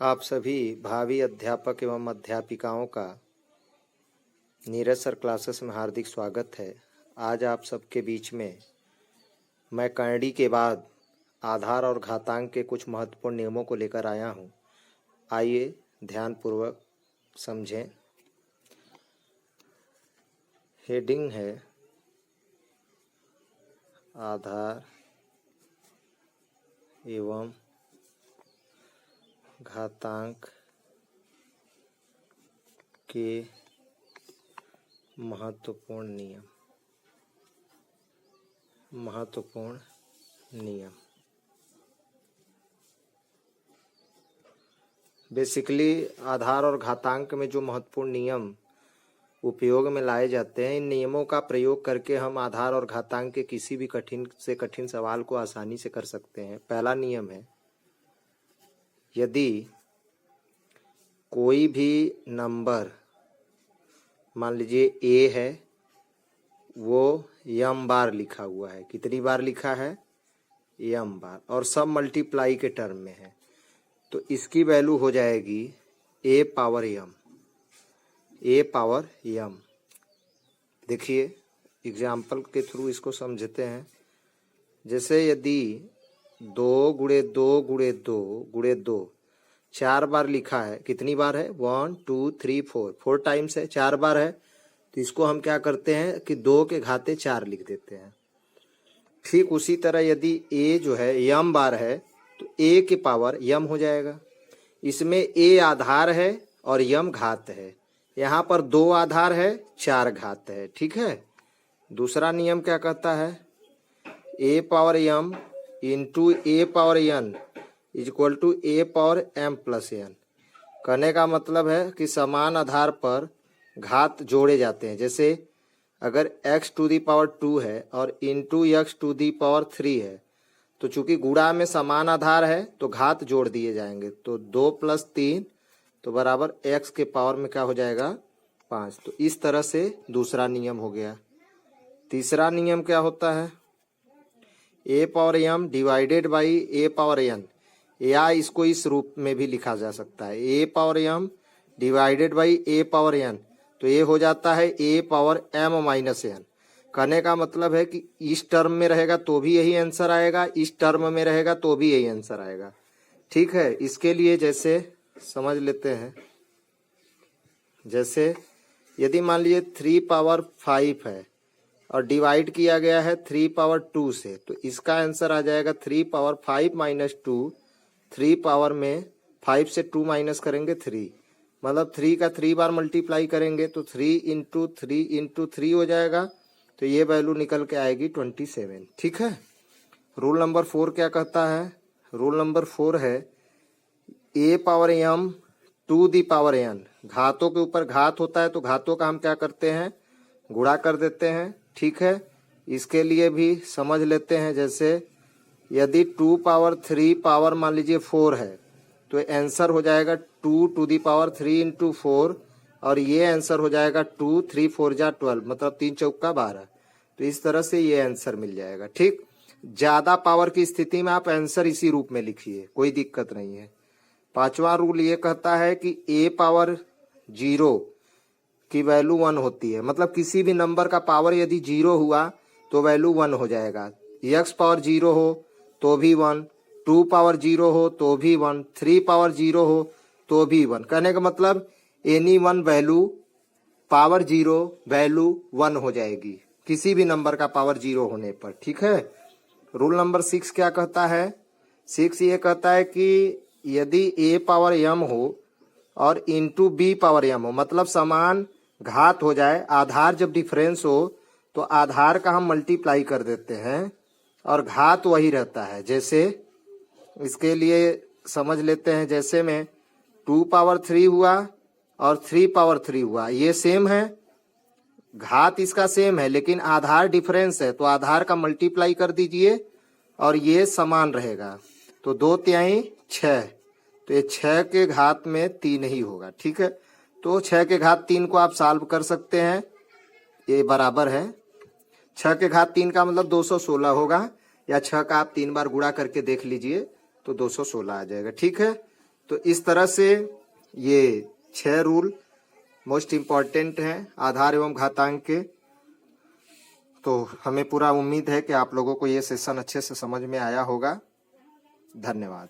आप सभी भावी अध्यापक एवं अध्यापिकाओं का नीरज सर क्लासेस में हार्दिक स्वागत है। आज आप सबके बीच में मैं करणी के बाद आधार और घातांक के कुछ महत्वपूर्ण नियमों को लेकर आया हूं। आइए ध्यानपूर्वक समझें। हेडिंग है आधार एवं घातांक के महत्वपूर्ण नियम। बेसिकली आधार और घातांक में जो महत्वपूर्ण नियम उपयोग में लाए जाते हैं, इन नियमों का प्रयोग करके हम आधार और घातांक के किसी भी कठिन से कठिन सवाल को आसानी से कर सकते हैं। पहला नियम है, यदि कोई भी नंबर मान लीजिए a है, वो m बार लिखा हुआ है। कितनी बार लिखा है? m बार, और सब मल्टीप्लाई के टर्म में है, तो इसकी वैल्यू हो जाएगी a पावर m। देखिए एग्जाम्पल के थ्रू इसको समझते हैं। जैसे यदि 2 गुणे 2 गुणे 2 गुणे 2 4 बार लिखा है, कितनी बार है? 1 2 3 4 टाइम्स है, 4 बार है, तो इसको हम क्या करते हैं कि 2 के घाते 4 लिख देते हैं। ठीक उसी तरह यदि a जो है m बार है, तो a के पावर m हो जाएगा। इसमें a आधार है और m घात है। यहाँ पर 2 आधार है, 4 घात है। ठीक है। दूसरा नियम क्या कहता है? a power m into a power n is equal to a power m plus n। कहने का मतलब है कि समान आधार पर घात जोड़े जाते हैं। जैसे अगर x टू दी पावर 2 है और into x to the power 3 है, तो चूंकि गुणा में समान आधार है तो घात जोड़ दिए जाएंगे। तो 2 प्लस 3 तो बराबर x के पावर में क्या हो जाएगा? 5। तो इस तरह से दूसरा नियम हो गया। तीसरा नियम क्या होता है? a power m divided by a power n, या इसको इस रूप में भी लिखा जा सकता है, a power m divided by a power n, तो ये हो जाता है a power m minus n। कहने का मतलब है कि इस टर्म में रहेगा तो भी यही आंसर आएगा, इस टर्म में रहेगा तो भी यही आंसर आएगा। ठीक है। इसके लिए जैसे समझ लेते हैं। जैसे यदि मान लीजिए 3 पावर 5 है और डिवाइड किया गया है 3 पावर 2 से, तो इसका आंसर आ जाएगा 3 पावर 5 माइनस 2। 3 पावर में 5 से 2 माइनस करेंगे 3, मतलब 3 का 3 बार मल्टीप्लाई करेंगे तो 3 इंटू 3 इंटू 3 हो जाएगा, तो ये वैल्यू निकल के आएगी 27। ठीक है। रूल नंबर 4 क्या कहता है? रूल नंबर 4 है a power m to the power n। घातों के ऊपर घात होता है तो घातों का हम क्या करते हैं? गुणा कर देते हैं। ठीक है। इसके लिए भी समझ लेते हैं। जैसे यदि 2 पावर 3 पावर मान लीजिए 4 है, तो आंसर हो जाएगा 2 टू दी पावर 3 इंटू 4, और ये आंसर हो जाएगा 2 3 4 जा 12, मतलब 3 चौका 12। तो इस तरह से ये आंसर मिल जाएगा। ठीक। ज्यादा पावर की स्थिति में आप आंसर इसी रूप में लिखिए, कोई दिक्कत नहीं है। पांचवा रूल ये कहता है कि a पावर 0 की वैल्यू 1 होती है, मतलब किसी भी नंबर का पावर यदि 0 हुआ तो वैल्यू 1 हो जाएगा। x पावर 0 हो तो भी 1, 2 पावर 0 हो तो भी 1, 3 पावर 0 हो तो भी 1। कहने का मतलब any one value power 0 value 1 हो जाएगी किसी भी नंबर का पावर 0 होने पर। ठीक है। रूल नंबर 6 क्या कहता है? 6 ये कहता है कि यदि a पावर m हो और इंटू b पावर m हो, मतलब समान घात हो जाए, आधार जब डिफरेंस हो तो आधार का हम मल्टीप्लाई कर देते हैं और घात वही रहता है। जैसे इसके लिए समझ लेते हैं। जैसे में 2 पावर 3 हुआ और 3 पावर 3 हुआ, ये सेम है, घात इसका सेम है, लेकिन आधार डिफरेंस है, तो आधार का मल्टीप्लाई कर दीजिए और ये समान रहेगा। तो 2 तिहाई 6, तो ये 6 के घात में 3 ही होगा। ठीक है। तो 6 के घात 3 को आप सॉल्व कर सकते हैं। ये बराबर है 6 के घात 3 का मतलब 216 होगा, या 6 का आप 3 बार गुणा करके देख लीजिए तो 216 आ जाएगा। ठीक है। तो इस तरह से ये 6 रूल मोस्ट इम्पॉर्टेंट हैं आधार एवं घातांक के। तो हमें पूरा उम्मीद है कि आप लोगों को ये सेशन अच्छे से समझ में आया होगा। धन्यवाद।